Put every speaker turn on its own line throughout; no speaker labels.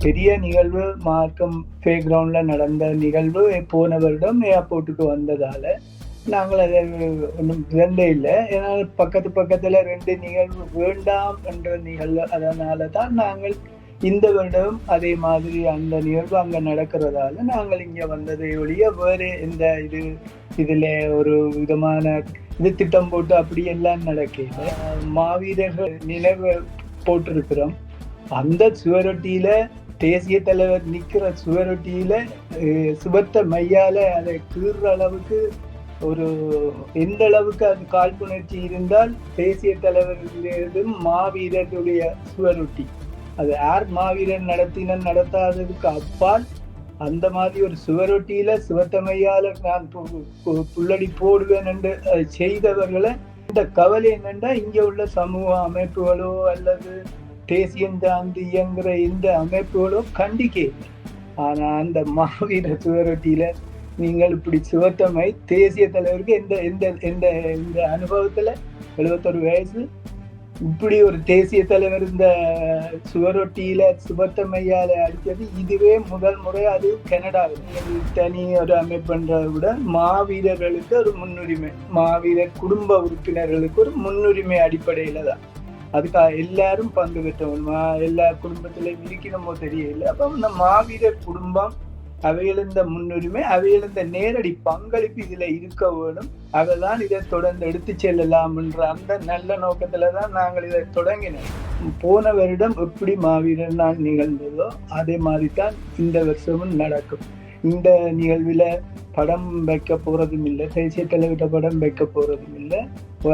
பெரிய நிகழ்வு மார்க்கம் ஃபே கிரவுண்ட்ல நடந்த நிகழ்வு போன வருடம் ஏர்போர்ட்டுக்கு வந்ததால நாங்கள் அதை ஒன்றும் இரண்டே இல்லை. ஏன்னா பக்கத்துல 2 நிகழ்வு வேண்டாம் என்ற நிகழ்வு. அதனால தான் நாங்கள் இந்த வருடம் அதே மாதிரி அந்த நிகழ்வு அங்க நடக்கிறதால நாங்கள் இங்க வந்ததை ஒழிய வேறு எந்த இதுல ஒரு விதமான இது திட்டம் போட்டு அப்படி எல்லாம் நடக்கல. மாவீரர்கள் நினைவு போட்டிருக்கிறோம். அந்த சுவரொட்டியில தேசிய தலைவர் நிக்கிற சுவரொட்டியில சுபத்த மையால அதை கீறுற அளவுக்கு ஒரு எந்த அளவுக்கு அது காழ்ப்புணர்ச்சி இருந்தால் தேசிய தலைவரிலிருந்து மாவீரர்களுடைய சுவரொட்டி அது யார் மாவீரன் நடத்தாததுக்கு அப்பால் அந்த மாதிரி ஒரு சுவரொட்டியில சிவத்தமையால நான் புள்ளடி போடுவேன் என்று செய்தவர்களை இந்த கவலை என்னென்றா இங்க உள்ள சமூக அமைப்புகளோ அல்லது தேசியம் சார்ந்து இயங்குற இந்த அமைப்புகளோ கண்டிக்க. ஆனா அந்த மாவீர சுவரொட்டியில நீங்கள் இப்படி சிவத்தமை தேசிய தலைவருக்கு இந்த அனுபவத்துல 71 வயசு இப்படி ஒரு தேசிய தலைவர் இந்த சுவரொட்டியில சுபத்தமையால அடித்தது இதுவே முதல் முறை. அது கனடாவில் தனி ஒரு அமைப்புன்றதை விட மாவீரர்களுக்கு ஒரு முன்னுரிமை, மாவீரர் குடும்ப உறுப்பினர்களுக்கு ஒரு முன்னுரிமை அடிப்படையில தான் அதுக்காக எல்லாரும் பங்கு பெற்றவங்க. எல்லா குடும்பத்திலையும் இருக்கணுமோ தெரியல. அப்ப இந்த மாவீரர் குடும்பம் அவையிழந்த முன்னுரிமை, அவையிழந்த நேரடி பங்களிப்பு இதுல இருக்க வேணும். அதைதான் இதை தொடர்ந்து எடுத்து செல்லலாம் என்ற அந்த நல்ல நோக்கத்துலதான் நாங்கள் இதை தொடங்கினோம். போன வருடம் எப்படி மாவீரர் நாள் நிகழ்ந்ததோ அதே மாதிரிதான் இந்த வருஷமும் நடக்கும். இந்த நிகழ்வுல படம் வைக்க போறதும் இல்லை, தேசிய தலைவர்கிட்ட படம் வைக்க போறதும் இல்லை.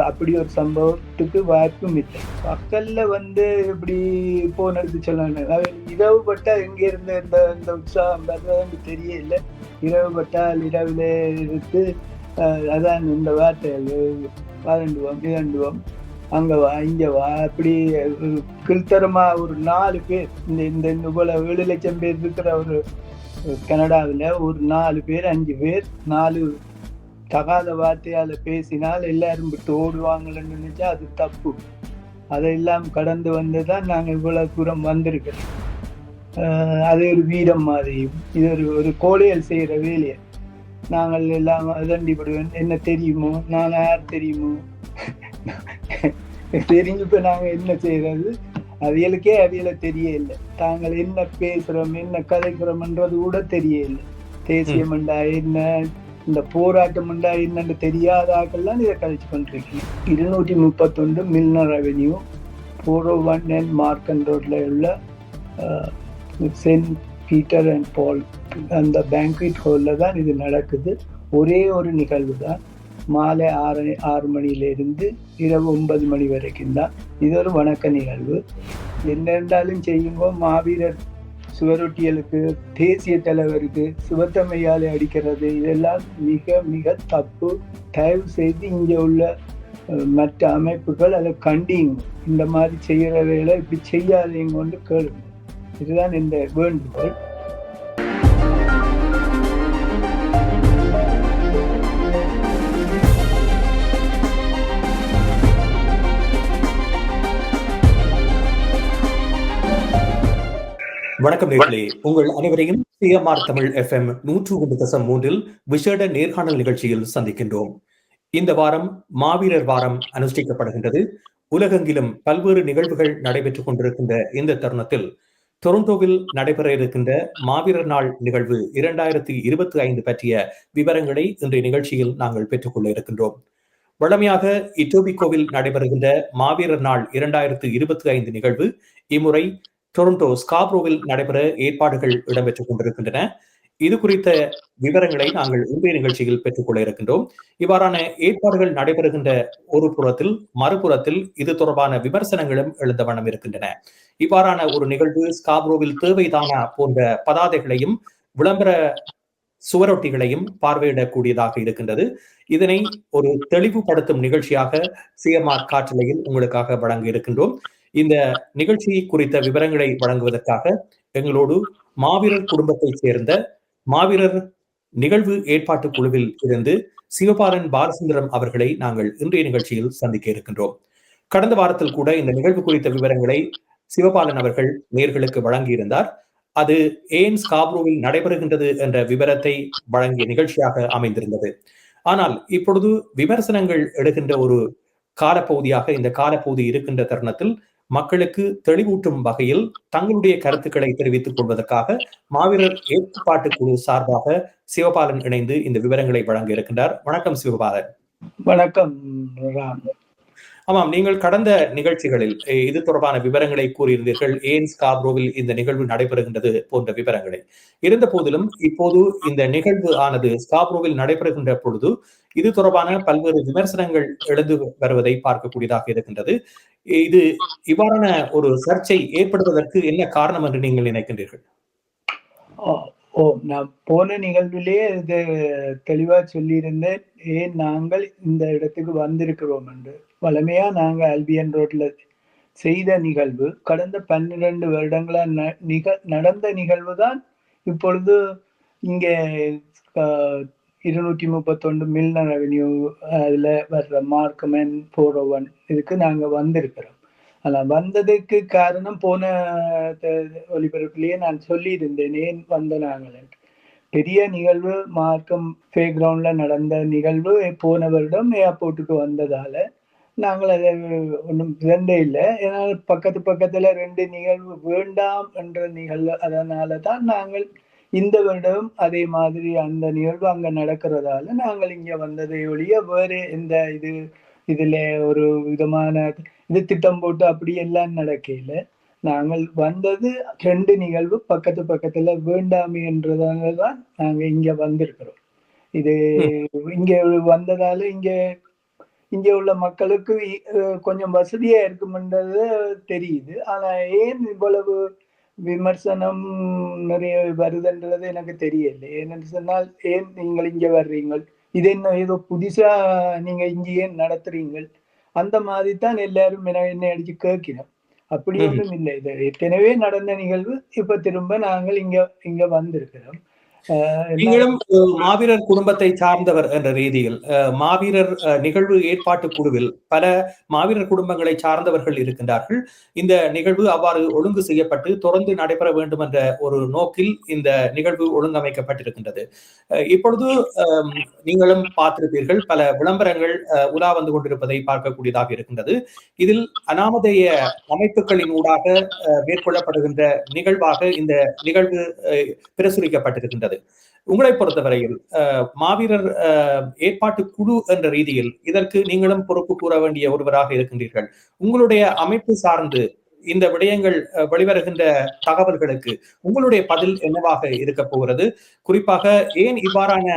அப்படி ஒரு சம்பவத்துக்கு வாய்ப்பும் இல்லை. மக்கள்ல இப்படி போனது சொல்லணும். இரவுபட்டா எங்க இருந்து இந்த உற்சாகம் வர்றதுன்னு தெரியல. இரவுபட்டால் இரவுல இருக்கு அதான் இந்த வார்த்தைகள் இரண்டுவோம் அங்க வா இங்க வா அப்படி கீழ்த்தரமா ஒரு 4 பேர் இந்த போல 7 லட்சம் பேர் இருக்கிற ஒரு கனடாவில் ஒரு 4 பேர் 5 பேர் 4 தகாத வார்த்தையால பேசினால் எல்லாரும் விட்டு ஓடுவாங்கன்னு நினைச்சா அது தப்பு. அதையெல்லாம் கடந்து வந்துதான் நாங்க இவ்வளவு தூரம் வந்திருக்கிறோம். அது ஒரு வீரம் மாதிரியும் இது ஒரு கோழையல் செய்யற வேலையை நாங்கள் எல்லாம் அதண்டிப்படுவேன். என்ன தெரியுமோ, நான் யார் தெரியுமோ தெரிஞ்சு இப்ப நாங்க என்ன செய்யறது அவியலுக்கே தெரிய இல்லை. தாங்கள் என்ன பேசுறோம் என்ன கதைக்கிறோம்ன்றது கூட தெரிய இல்லை. தேசியம் என்றா என்ன, இந்த போராட்டம் என்றா என்னன்னு தெரியாதாக்கள்லாம் இதை கதைச்சு கொண்டிருக்கீங்க. 231 மில்னர் அவென்யூ 401 மார்க்கன் ரோட்ல உள்ள சென்ட் பீட்டர் அண்ட் பால் அந்த பேங்க்வெட் ஹால்ல தான் இது நடக்குது. ஒரே ஒரு நிகழ்வு தான். மாலை 6 மணியிலிருந்து இரவு 9 மணி வரைக்கும் தான். இது ஒரு வணக்க நிகழ்வு. என்ன இருந்தாலும் செய்யுங்கோ. மாவீரர் சுவரொட்டியலுக்கு தேசிய தலைவருக்கு சிவத்தமையாலை அடிக்கிறது இதெல்லாம் மிக மிக தப்பு. தயவு செய்து இங்க உள்ள மற்ற அமைப்புகள் அதை கண்டிங்க. இந்த மாதிரி செய்யற வேலை இப்படி செய்யாதீங்கன்னு கேளுங்க. இதுதான் இந்த வேண்டுகோள்.
வணக்கம் நேயர்களே, உங்கள் அனைவரையும் சிஎம்ஆர் தமிழ் FM 101.3 விசேட நேர்காணல் நிகழ்ச்சியில் சந்திக்கின்றோம். இந்த வாரம் மாவீரர் வாரம் அனுஷ்டிக்கப்படுகின்றது. உலகெங்கிலும் பல்வேறு நிகழ்வுகள் நடைபெற்றுக் கொண்டிருக்கின்ற இந்த தருணத்தில் டொரண்டோவில் நடைபெற இருக்கின்ற மாவீரர் நாள் நிகழ்வு 2025 பற்றிய விவரங்களை இன்றைய நிகழ்ச்சியில் நாங்கள் பெற்றுக்கொள்ள இருக்கின்றோம். வழமையாக இட்டோபிகோவில் நடைபெறுகின்ற மாவீரர் நாள் 2025 நிகழ்வு இம்முறை டொரண்டோ ஸ்காப்ரோவில் நடைபெற ஏற்பாடுகள் இடம்பெற்றுக் கொண்டிருக்கின்றன. இது குறித்த விவரங்களை நாங்கள் இன்றைய நிகழ்ச்சியில் பெற்றுக்கொள்ள இருக்கின்றோம். இவ்வாறான ஏற்பாடுகள் நடைபெறுகின்ற ஒரு புறத்தில் மறுபுறத்தில் இது தொடர்பான விமர்சனங்களும் எழுந்த வண்ணம் இருக்கின்றன. இவ்வாறான ஒரு நிகழ்வு ஸ்காப்ரோவில் தேவைதானா போன்ற பதாதைகளையும் விளம்பர சுவரொட்டிகளையும் பார்வையிடக்கூடியதாக இருக்கின்றது. இதனை ஒரு தெளிவுபடுத்தும் நிகழ்ச்சியாக சிஎம்ஆர் காற்றலையில் உங்களுக்காக வழங்க இருக்கின்றோம். இந்த நிகழ்ச்சி குறித்த விவரங்களை வழங்குவதற்காக எங்களோடு மாவீரர் குடும்பத்தைச் சேர்ந்த மாவீரர் நிகழ்வு ஏற்பாட்டு குழுவில் இருந்து சிவபாலன் பாலசுந்தரம் அவர்களை நாங்கள் இன்றைய நிகழ்ச்சியில் சந்திக்க இருக்கின்றோம். கடந்த வாரத்தில் கூட இந்த நிகழ்வு குறித்த விவரங்களை சிவபாலன் அவர்கள் நேயர்களுக்கு வழங்கியிருந்தார். அது ஏன் ஸ்காப்ரோவில் நடைபெறுகின்றது என்ற விவரத்தை வழங்கிய நிகழ்ச்சியாக அமைந்திருந்தது. ஆனால் இப்பொழுது விமர்சனங்கள் எடுக்கின்ற ஒரு காலப்பகுதியாக இந்த காலப்பகுதி இருக்கின்ற தருணத்தில் மக்களுக்கு தெளிவூட்டும் வகையில் தங்களுடைய கருத்துக்களை தெரிவித்துக் கொள்வதற்காக மாவீரர் ஏற்பாட்டு குழு சார்பாக சிவபாலன் இணைந்து இந்த விவரங்களை வழங்க இருக்கின்றார். வணக்கம் சிவபாலன்.
வணக்கம் ராம்.
ஆமாம், நீங்கள் கடந்த நிகழ்ச்சிகளில் இது தொடர்பான விவரங்களை கூறியிருந்தீர்கள். ஏன் ஸ்காப்ரோவில் இந்த நிகழ்வு நடைபெறுகின்றது போன்ற விவரங்களை. இருந்த போதிலும் இப்போது இந்த நிகழ்வு ஆனது ஸ்காப்ரோவில் நடைபெறுகின்ற பொழுது இது தொடர்பான பல்வேறு விமர்சனங்கள் எழுந்து வருவதை பார்க்கக்கூடியதாக இருக்கின்றது. இது இவ்வாறான ஒரு சர்ச்சை ஏற்படுவதற்கு என்ன காரணம் என்று நீங்கள் நினைக்கின்றீர்கள்?
நான் போன நிகழ்விலேயே இது தெளிவா சொல்லியிருந்தேன். ஏன் நாங்கள் இந்த இடத்துக்கு வந்திருக்கிறோம் என்று. வளமையா நாங்க அல்பியன் ரோட்ல செய்த நிகழ்வு கடந்த 12 வருடங்களா நடந்த நிகழ்வு தான் இப்பொழுது இங்க 231 மில்லியன் ரெவென்யூ அதுல வர்ற மார்க்மென் 401 இதுக்கு நாங்க வந்திருக்கிறோம். ஆனா வந்ததுக்கு காரணம் போன ஒலிபரப்பிலேயே நான் சொல்லி இருந்தேன் ஏன் வந்த நாங்கள். பெரிய நிகழ்வு மார்க்கம் ஃபே கிரவுண்ட்ல நடந்த நிகழ்வு போன வருடம் ஏர்போர்ட்டுக்கு வந்ததால நாங்கள் அதை ஒன்றும் இரண்டே இல்லை. ஏன்னா பக்கத்துல 2 நிகழ்வு வேண்டாம் என்ற நிகழ்வு. அதனால தான் நாங்கள் இந்த வருடம் அதே மாதிரி அந்த நிகழ்வு அங்க நடக்கிறதால நாங்கள் இங்க வந்ததை ஒழிய வேறு எந்த இதுல ஒரு விதமான இது திட்டம் போட்டு அப்படி எல்லாம் நடக்கல. நாங்கள் வந்தது 2 நிகழ்வு பக்கத்துல வேண்டாமே என்றதாலதான் நாங்க இங்க வந்திருக்கிறோம். இது இங்க வந்ததால இங்க உள்ள மக்களுக்கு கொஞ்சம் வசதியா இருக்கும்ன்றது தெரியுது. ஆனா ஏன் இவ்வளவு விமர்சனம் நிறைய வருதுன்றது எனக்கு தெரியல. ஏன்னு சொன்னால் ஏன் நீங்கள் இங்க வர்றீங்க, இது என்ன ஏதோ புதுசா நீங்க இங்க ஏன் நடத்துறீங்க, அந்த மாதிரி தான் எல்லாரும் என்னை அடிச்சு கேட்கிறோம். அப்படி ஒன்றும் இல்லை. இது ஏற்கனவே நடந்த நிகழ்வு. இப்ப திரும்ப நாங்கள் இங்க வந்திருக்கிறோம்.
நீங்களும் மாவீரர் குடும்பத்தை சார்ந்தவர் என்ற ரீதியில் மாவீரர் நிகழ்வு ஏற்பாட்டு குழுவில் பல மாவீரர் குடும்பங்களை சார்ந்தவர்கள் இருக்கின்றார்கள். இந்த நிகழ்வு அவ்வாறு ஒழுங்கு செய்யப்பட்டு தொடர்ந்து நடைபெற வேண்டும் என்ற ஒரு நோக்கில் இந்த நிகழ்வு ஒழுங்கமைக்கப்பட்டிருக்கின்றது. இப்பொழுது நீங்களும் பார்த்திருப்பீர்கள், பல விளம்பரங்கள் உலா வந்து கொண்டிருப்பதை பார்க்கக்கூடியதாக இருக்கின்றது. இதில் அனாமதேய அமைப்புகளின் ஊடாக மேற்கொள்ளப்படுகின்ற நிகழ்வாக இந்த நிகழ்வு பிரசுரிக்கப்பட்டிருக்கின்றது. உங்களை பொறுத்தவரையில் மாவீரர் ஏற்பாட்டு குழு என்ற ரீதியில் இதற்கு நீங்களும் பொறுப்பு கூற வேண்டிய ஒருவராக இருக்கின்றீர்கள். உங்களுடைய அமைப்பு சார்ந்து இந்த விடயங்கள் வெளிவருகின்ற தகவல்களுக்கு உங்களுடைய பதில் என்னவாக இருக்க போகிறது? குறிப்பாக ஏன் இவ்வாறான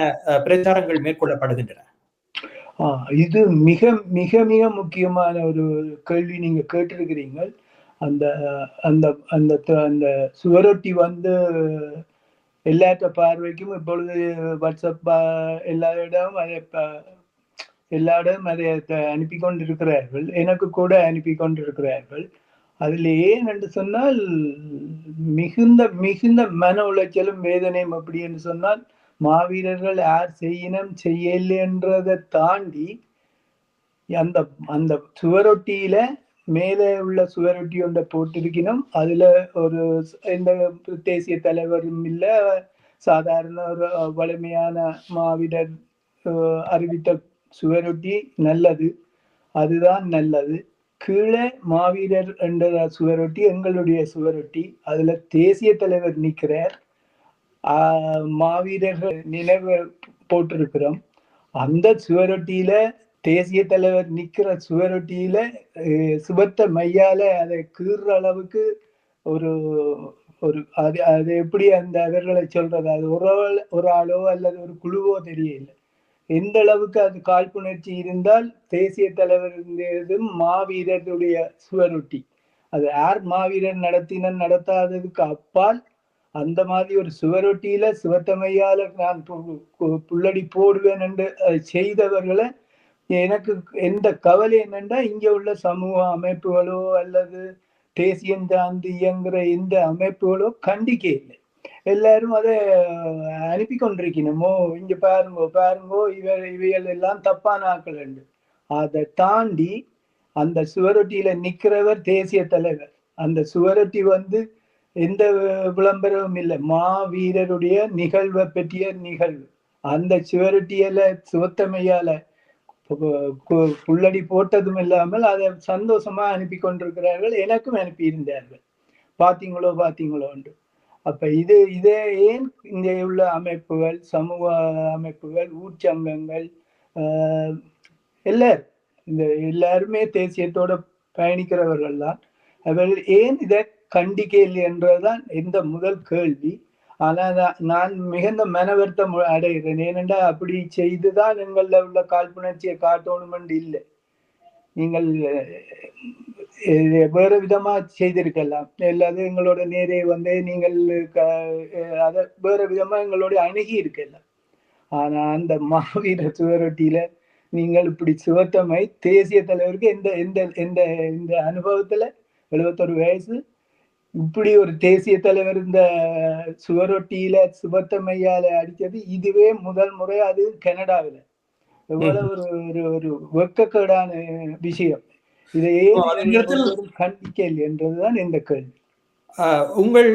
பிரச்சாரங்கள் மேற்கொள்ளப்படுகின்றன?
இது மிக மிக மிக முக்கியமான ஒரு கேள்வி நீங்க கேட்டிருக்கிறீங்க. அந்த அந்த அந்த அந்த சுவரொட்டி வந்து எல்லாத்த பார்வைக்கும் இப்பொழுது வாட்ஸ்அப் எல்லா இடமும் அதை அனுப்பி கொண்டிருக்கிறார்கள். எனக்கு கூட அனுப்பி கொண்டிருக்கிறார்கள். அதுல ஏன் என்று சொன்னால் மிகுந்த மிகுந்த மன உளைச்சலும் வேதனையும். அப்படி என்று சொன்னால் மாவீரர்கள் யார் செய்யணும் செய்யல என்றதை தாண்டி அந்த அந்த சுவரொட்டியில மேலே உள்ள சுவரொட்டி ஒன்றை போட்டிருக்கணும். அதுல ஒரு எந்த தேசிய தலைவரும் இல்ல, சாதாரண ஒரு வலிமையான மாவீரர் அறிவித்த சுவரொட்டி நல்லது, அதுதான் நல்லது. கீழே மாவீரர் என்ற சுவரொட்டி எங்களுடைய சுவரொட்டி, அதுல தேசிய தலைவர் நிற்கிறார், மாவீரர்கள் நினைவு போட்டிருக்கிறோம். அந்த சுவரொட்டியில தேசிய தலைவர் நிக்கிற சுவரொட்டியில சுபத்த மையால அதை கீறுற அளவுக்கு ஒரு ஒரு அது எப்படி அந்த அவர்களை சொல்றது, அது ஒரு ஆளோ அல்லது ஒரு குழுவோ தெரியல. எந்த அளவுக்கு அது காழ்ப்புணர்ச்சி இருந்தால் தேசிய தலைவர் மாவீரருடைய சுவரொட்டி, அது யார் மாவீரர் நடத்தாததுக்கு அப்பால் அந்த மாதிரி ஒரு சுவரொட்டியில சிவத்தமையால நான் புள்ளடி போடுவேன் என்று செய்தவர்களை எனக்கு எந்த கவலை என்னன்னா, இங்க உள்ள சமூக அமைப்புகளோ அல்லது தேசியம் சார்ந்து இயங்குற எந்த அமைப்புகளோ கண்டிக்க இல்லை. எல்லாரும் அதை அனுப்பி கொண்டிருக்கணுமோ, இங்க பாருங்கோ இவைகள் எல்லாம் தப்பான ஆக்கள் உண்டு. அதை தாண்டி அந்த சுவரொட்டியில நிக்கிறவர் தேசிய தலைவர். அந்த சுவரொட்டி வந்து எந்த விளம்பரமும் இல்லை. மாவீரருடைய நிகழ்வை பற்றிய நிகழ்வு. அந்த சுவரொட்டியில சிவத்தமையால புள்ளடி போட்டதும் இல்லாமல் அதை சந்தோஷமா அனுப்பி கொண்டிருக்கிறார்கள். எனக்கும் அனுப்பி இருந்தார்கள். பாத்தீங்களோ பாத்தீங்களோ என்று. அப்ப இதே ஏன் இங்கே உள்ள அமைப்புகள், சமூக அமைப்புகள், ஊர்ச்சங்கங்கள், எல்லாரும் இந்த எல்லாருமே தேசியத்தோட பயணிக்கிறவர்கள் தான். அவர்கள் ஏன் இதை கண்டிக்க இல்லை என்றதுதான் இந்த முதல் கேள்வி. ஆனா நான் மிகுந்த மன வருத்தம் அடைகிறேன். ஏனென்றா அப்படி செய்துதான் எங்கள்ல உள்ள காழ்ப்புணர்ச்சியை காட்டணும் என்று இல்லை. நீங்கள் வேறு விதமா செய்திருக்கலாம். எல்லாது எங்களோட நேரே வந்து நீங்கள் அதை வேறு விதமா எங்களோட அணுகி இருக்கலாம். ஆனா அந்த மாவீர சுவரொட்டியில நீங்கள் இப்படி சிவத்தமை தேசிய தலைவருக்கு எந்த எந்த எந்த இந்த அனுபவத்துல 71 வயசு இப்படி ஒரு தேசிய தலைவர் இந்த சுவரொட்டியில சிவத்தமையால அடிச்சது இதுவே முதல் முறை. அது கனடாவில் எவ்வளவு ஒரு ஒரு வெக்கக்கேடான விஷயம். இதை கண்டிக்கல் என்றதுதான் இந்த கேள்வி.
உங்கள்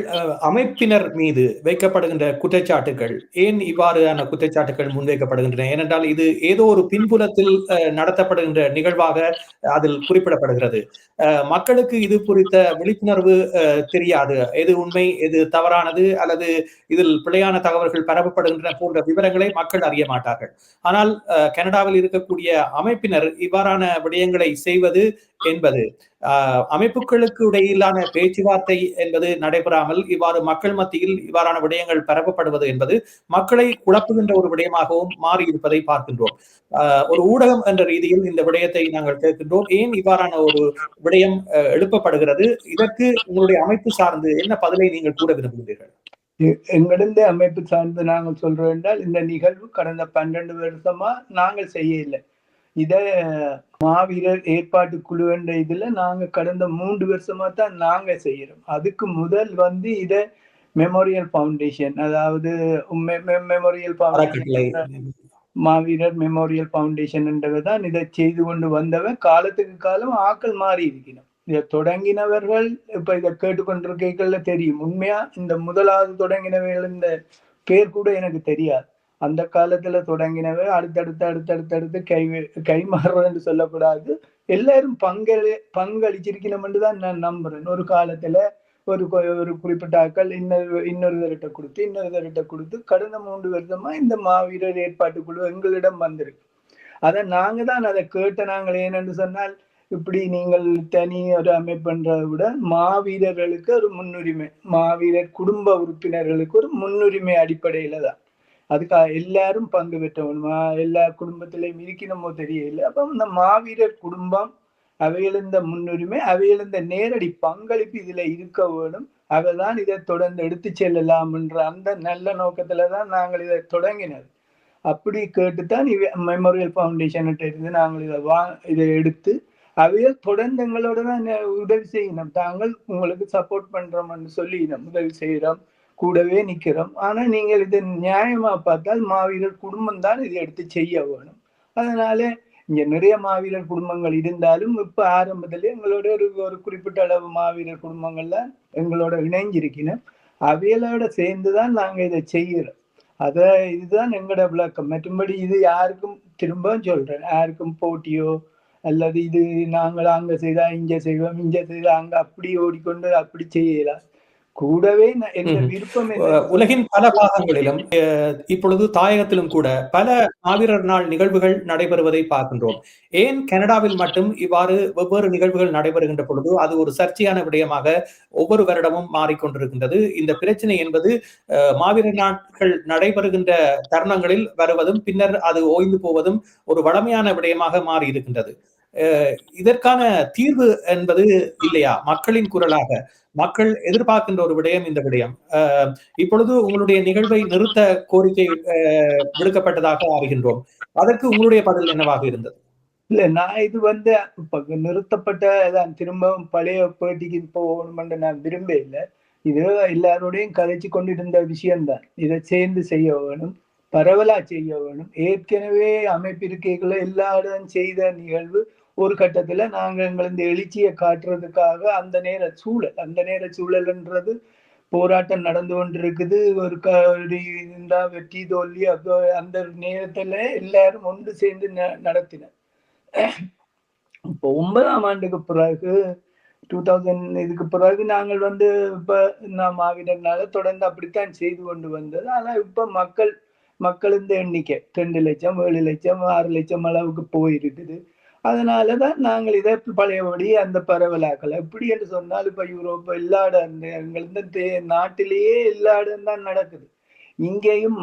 அமைப்பினர் மீது வைக்கப்படுகின்ற குற்றச்சாட்டுகள் ஏன் இவ்வாறான குற்றச்சாட்டுகள் முன்வைக்கப்படுகின்றன? ஏனென்றால் இது ஏதோ ஒரு பின்புலத்தில் நடத்தப்படுகின்ற நிகழ்வாக அதில் குறிப்பிடப்படுகிறது. மக்களுக்கு இது குறித்த விழிப்புணர்வு தெரியாது. எது உண்மை, எது தவறானது, அல்லது இதில் பிழையான தகவல்கள் பரப்பப்படுகின்றன போன்ற விவரங்களை மக்கள் அறிய மாட்டார்கள். ஆனால் கனடாவில் இருக்கக்கூடிய அமைப்பினர் இவ்வாறான விடயங்களை செய்வது என்பது அமைப்புகளுக்கு இடையிலான பேச்சுவார்த்தை என்பது நடைபெறாமல் இவ்வாறு மக்கள் மத்தியில் இவ்வாறான விடயங்கள் பரப்பப்படுவது என்பது மக்களை குழப்புகின்ற ஒரு விடயமாகவும் மாறியிருப்பதை பார்க்கின்றோம். ஒரு ஊடகம் என்ற ரீதியில் இந்த விடயத்தை நாங்கள் கேட்கின்றோம். ஏன் இவ்வாறான ஒரு விடயம் எழுப்பப்படுகிறது? இதற்கு உங்களுடைய அமைப்பு சார்ந்து என்ன பதிலை நீங்கள் கூற விரும்புகிறீர்கள்?
எங்களிருந்த அமைப்பு சார்ந்து நாங்கள் சொல்றோம் என்றால், இந்த நிகழ்வு கடந்த 12 வருஷமா நாங்கள் செய்ய இல்லை. இத மாவீரர் ஏற்பாட்டு குழு என்ற இதுல நாங்க கடந்த 3 வருஷமா தான் நாங்க செய்யறோம். அதுக்கு முதல் வந்து இத மெமோரியல் பவுண்டேஷன், அதாவது மெமோரியல் மாவீரர் மெமோரியல் பவுண்டேஷன் என்றதான் இதை செய்து கொண்டு வந்தவன். காலத்துக்கு காலம் ஆக்கள் மாறி இருக்கணும். இதை தொடங்கினவர்கள் இப்ப இதை கேட்டுக்கொண்டிருக்கல தெரியும். உண்மையா இந்த முதலாவது தொடங்கினவர்கள் இந்த பேர் கூட எனக்கு தெரியாது. அந்த காலத்துல தொடங்கினவை அடுத்தடுத்து கை மாறுறதுன்னு சொல்லக்கூடாது. எல்லாரும் பங்களிச்சிருக்கணும் தான் நான் நம்புறேன். ஒரு காலத்துல ஒரு குறிப்பிட்ட ஆக்கள் இன்னொருத்தர்கிட்ட கொடுத்து கடந்த 3 வருஷமா இந்த மாவீரர் ஏற்பாட்டுக்குழு எங்களிடம் வந்திருக்கு. அதை நாங்க தான் அதை கேட்ட. நாங்கள் ஏனென்று சொன்னால், இப்படி நீங்கள் தனி ஒரு அமைப்புன்றதை விட மாவீரர்களுக்கு ஒரு முன்னுரிமை, மாவீரர் குடும்ப உறுப்பினர்களுக்கு ஒரு முன்னுரிமை அடிப்படையில தான். அதுக்காக எல்லாரும் பங்கு பெற்றவனுமா, எல்லா குடும்பத்திலையும் இருக்கணுமோ தெரியல. அப்ப இந்த மாவீரர் குடும்பம் அவையிலிருந்த முன்னுரிமை, அவையிலிருந்த நேரடி பங்களிப்பு இதுல இருக்க வேணும். அவைதான் இதை தொடர்ந்து எடுத்து செல்லலாம் என்ற அந்த நல்ல நோக்கத்துலதான் நாங்கள் இதை தொடங்கினது. அப்படி கேட்டுத்தான் மெமோரியல் பவுண்டேஷன் இருந்து நாங்கள் இதை எடுத்து அவையில் தொடர்ந்து எங்களோட தான் உதவி செய்யணும். தாங்கள் உங்களுக்கு சப்போர்ட் பண்றோம்னு சொல்லி உதவி செய்யறோம், கூடவே நிக்கிறோம். ஆனா நீங்கள் இது நியாயமா பார்த்தால் மாவீரர் குடும்பம் தான் இதை எடுத்து செய்ய வேணும். அதனால இங்க நிறைய மாவீரர் குடும்பங்கள் இருந்தாலும் இப்ப ஆரம்பத்திலே எங்களோட ஒரு குறிப்பிட்ட அளவு மாவீரர் குடும்பங்கள்ல எங்களோட இணைஞ்சிருக்கணும். அவைகளோட சேர்ந்துதான் நாங்க இதை செய்யறோம். இதுதான் எங்களோட விளக்கம். மற்றும்படி இது யாருக்கும், திரும்ப சொல்றேன், யாருக்கும் போட்டியோ அல்லது இது நாங்கள் அங்க செய்தா இங்க செய்வோம், இங்க செய்தா அங்க அப்படி ஓடிக்கொண்டு அப்படி செய்யலாம். கூடவே விருப்பம்.
உலகின் பல பாகங்களிலும் இப்பொழுது தாயகத்திலும் கூட பல மாவீரர் நாள் நிகழ்வுகள் நடைபெறுவதை பார்க்கின்றோம். ஏன் கனடாவில் மட்டும் இவ்வாறு வெவ்வேறு நிகழ்வுகள் நடைபெறுகின்ற பொழுது அது ஒரு சர்ச்சையான விடயமாக ஒவ்வொரு வருடமும் மாறிக்கொண்டிருக்கின்றது? இந்த பிரச்சனை என்பது மாவீரர் நாட்கள் நடைபெறுகின்ற தருணங்களில் வருவதும் பின்னர் அது ஓய்ந்து போவதும் ஒரு வளமையான விடயமாக மாறி இருக்கின்றது. இதற்கான தீர்வு என்பது இல்லையா? மக்களின் குரலாக மக்கள் எதிர்பார்க்கின்ற ஒரு விடயம் இந்த விடயம். இப்பொழுது உங்களுடைய நிகழ்வை நிறுத்த கோரிக்கை விடுக்கப்பட்டதாக அறிகின்றோம். அதற்கு உங்களுடைய பதில் என்னவாக இருந்தது?
இல்ல, நான் இது வந்து நிறுத்தப்பட்டதான் திரும்பவும் பழைய பேட்டிக்கு போகணும்னு நான் விரும்ப இல்லை. இது எல்லாரோடையும் கதைச்சு கொண்டிருந்த விஷயம்தான். இதை சேர்ந்து செய்ய வேணும், பரவலா செய்ய வேணும். ஏற்கனவே அமைப்பிருக்கைகளை எல்லா இடம் செய்த நிகழ்வு ஒரு கட்டத்துல நாங்க எங்களை இந்த எழுச்சியை காட்டுறதுக்காக அந்த நேர சூழல்ன்றது போராட்டம் நடந்து கொண்டிருக்குது. ஒரு இருந்தா வெற்றி தோல்வி அந்த நேரத்துல எல்லாரும் ஒன்று சேர்ந்து நடத்தினர். இப்போ 9ஆம் ஆண்டுக்கு பிறகு 2000 இதுக்கு பிறகு நாங்கள் இப்ப நான் மாவீரர்னால தொடர்ந்து அப்படித்தான் செய்து கொண்டு வந்தது. ஆனா இப்ப மக்களின் எண்ணிக்கை 2,00,000, 7,00,000, 6,00,000 அளவுக்கு போயிருக்குது. அதனாலதான் நாங்கள் இதை பழையபடி அந்த பரவலாக்கல. எப்படி என்று சொன்னால் இப்ப யூரோப் எல்லா இடம் எங்கள் நாட்டிலேயே எல்லா இடம் தான் நடக்குது. இங்கேயும்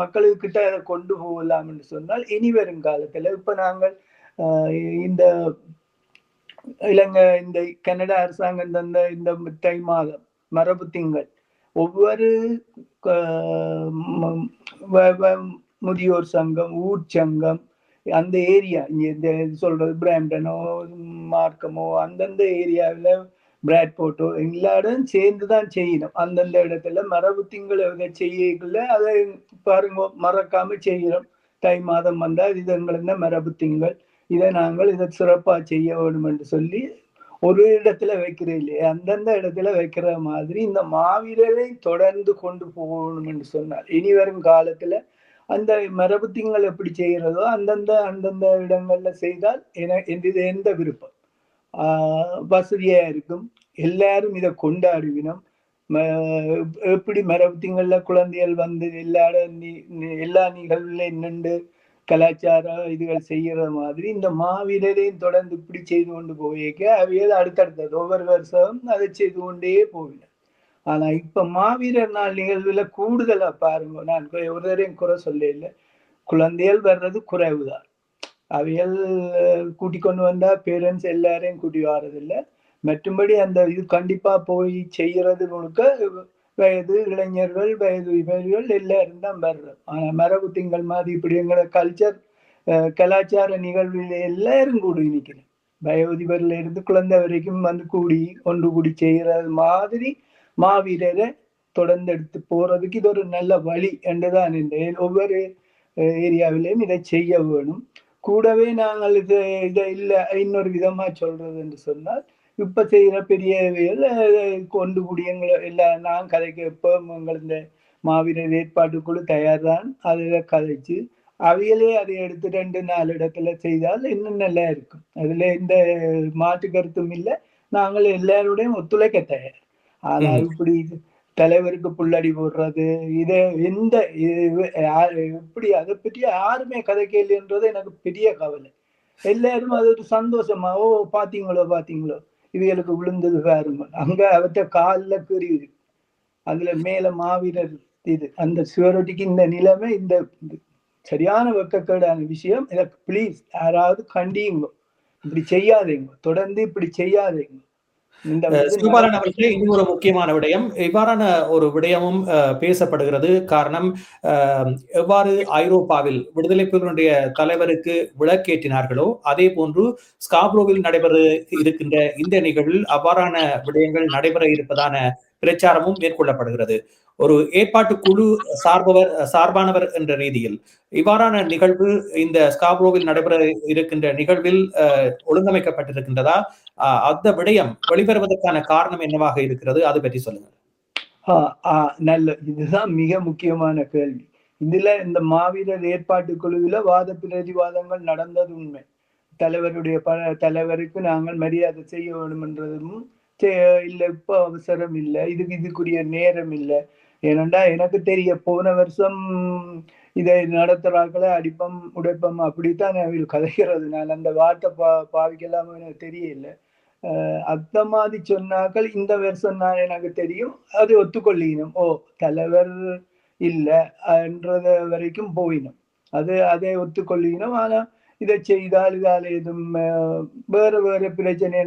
மக்களுக்கிட்ட அதை கொண்டு போகலாம் என்று சொன்னால் இனி வரும் காலத்துல இப்ப நாங்கள் இந்த இந்த கனடா அரசாங்கம் தந்த இந்த தை மாதம் மரபு திங்கள் ஒவ்வொரு முதியோர் சங்கம், ஊர் சங்கம், அந்த ஏரியா இந்த சொல்றது பிராம்டனோ மார்க்கமோ அந்தந்த ஏரியாவில் பிராட்போர்ட்டோ எல்லா இடம் சேர்ந்துதான் செய்யணும். அந்தந்த இடத்துல மரபு திங்களை செய்யக்குள்ள அதை பாருங்க மறக்காம செய்யறோம். தை மாதம் வந்தால் இது எங்களுக்கு மரபு திங்கள், இதை நாங்கள் இதை சிறப்பா செய்ய வேண்டும் என்று சொல்லி ஒரு இடத்துல வைக்கிறேன் இல்லையா, அந்தந்த இடத்துல வைக்கிற மாதிரி இந்த மாவீரரை தொடர்ந்து கொண்டு போகணும் என்று சொன்னார். இனி வரும் காலத்துல அந்த மரபு திங்கள் எப்படி செய்கிறதோ அந்தந்த இடங்கள்ல செய்தால் எந்த விருப்பம் வசதியா இருக்கும். எல்லாரும் இதை கொண்டாடுவினோம். எப்படி மரபு திங்கள்ல குழந்தைகள் எல்லா நிகழ்வுல நின்று கலாச்சார இதுகள் செய்யற மாதிரி இந்த மாவீரரையும் தொடர்ந்து இப்படி செய்து கொண்டு போயிருக்க அவையில் அடுத்தடுத்தது ஒவ்வொரு வருஷம் அதை செய்து கொண்டே போவின. ஆனா இப்ப மாவீரர் நாள் நிகழ்வுல கூடுதலா பாருங்க, நான் ஒருவரையும் குறை சொல்ல இல்லை, குழந்தைகள் வர்றது குறைவுதான். அவைகள் கூட்டிக் கொண்டு வந்தா பேரண்ட்ஸ் எல்லாரையும் கூட்டி வர்றதில்லை. மற்றும்படி அந்த இது கண்டிப்பா போய் செய்யறது முழுக்க வயது இளைஞர்கள், வயது இவர்கள் எல்லாரும் தான் வர்றோம். ஆனா மரபு திங்கள் மாதிரி இப்படி எங்களோட கலாச்சார நிகழ்வில் எல்லாரும் கூடி நிற்கிறேன். வயோதிபர்ல இருந்து குழந்தை வரைக்கும் ஒன்று கூடி செய்யறது மாதிரி மாவீரரை தொடர்ந்து எடுத்து போறதுக்கு இது ஒரு நல்ல வழி என்றுதான் இந்த ஒவ்வொரு ஏரியாவிலையும் இதை செய்ய வேணும். கூடவே நாங்கள் இதை இல்லை இன்னொரு விதமா சொல்றது என்று சொன்னால், இப்ப செய்யற பெரிய கொண்டு கூடிய எல்லாம் நான் கதைக்கு எப்போ இந்த மாவீரர் ஏற்பாட்டுக்குழு தயார் தான். அதுல கதைச்சு அவையிலே அதை எடுத்து 2-4 இடத்துல செய்தால் இன்னும் நல்லா இருக்கும். அதுல எந்த மாற்று கருத்தும் இல்லை. நாங்கள் எல்லாருடையும் ஒத்துழைக்க தயார். ஆனா இப்படி தலைவருக்கு புள்ளடி போடுறது இதை எப்படி அதை பற்றி யாருமே கதை கேள்வின்றது எனக்கு பெரிய கவலை. எல்லாரும் அது ஒரு சந்தோஷமா, ஓ பாத்தீங்களோ இவைகளுக்கு விழுந்தது பாருங்க, அங்க அவற்ற காலில் கீறியுது, அதுல மேல மாவீரர் இது அந்த சுவரொட்டிக்கு இந்த நிலைமை, இந்த சரியான வெக்கக்கேடான விஷயம். இதை பிளீஸ் யாராவது கண்டியுங்க, இப்படி செய்யாதீங்க, தொடர்ந்து இப்படி செய்யாதீங்க.
சிவபாலன் அவர்களே, இன்னொரு முக்கியமான விடயம், இவ்வாறான ஒரு விடயமும் பேசப்படுகிறது. காரணம், எவ்வாறு ஐரோப்பாவில் விடுதலை புலிகளுடைய தலைவருக்கு விளக்கேற்றினார்களோ அதே போன்று ஸ்காப்ரோவில் நடைபெற இருக்கின்ற இந்த நிகழ்வில் அவ்வாறான விடயங்கள் நடைபெற இருப்பதான பிரச்சாரமும் மேற்கொள்ளப்படுகிறது. ஒரு ஏற்பாட்டு குழு சார்பானவர் என்ற ரீதியில் இவ்வாறான நிகழ்வு இந்த ஸ்காப்ரோவில் நடைபெற இருக்கின்ற நிகழ்வில் ஒழுங்கமைக்கப்பட்டிருக்கின்றதா? அந்த விடயம் வெளிவருவதற்கான காரணம் என்னவாக இருக்கிறது? அது பற்றி சொல்லுங்க.
நல்ல, இதுதான் மிக முக்கியமான கேள்வி. இதுல இந்த மாவீரர் ஏற்பாட்டு குழுவில வாத பிரதிவாதங்கள் நடந்தது உண்மை. தலைவருக்கு நாங்கள் மரியாதை செய்ய வேண்டும் என்றதும் இல்லை, இப்ப அவசரம் இல்லை, இதுக்குரிய நேரம் இல்லை. ஏனண்டா எனக்கு தெரிய போன வருஷம் இதை நடத்துறாக்களை அடிப்பம் உடைப்பம் அப்படித்தான் கதைக்கிறது. நான் அந்த வார்த்தை பாவிக்கலாம் எனக்கு தெரியல. அந்த மாதிரி சொன்னாக்கள் இந்த வருஷம் தான் எனக்கு தெரியும் அது ஒத்துக்கொள்ளினோம். ஓ தலைவர் இல்லை என்றத வரைக்கும் போயினோம், அதை ஒத்துக்கொள்ளினோம். ஆனா இதை செய்தால் இதால் எதுவும் வேற பிரச்சனை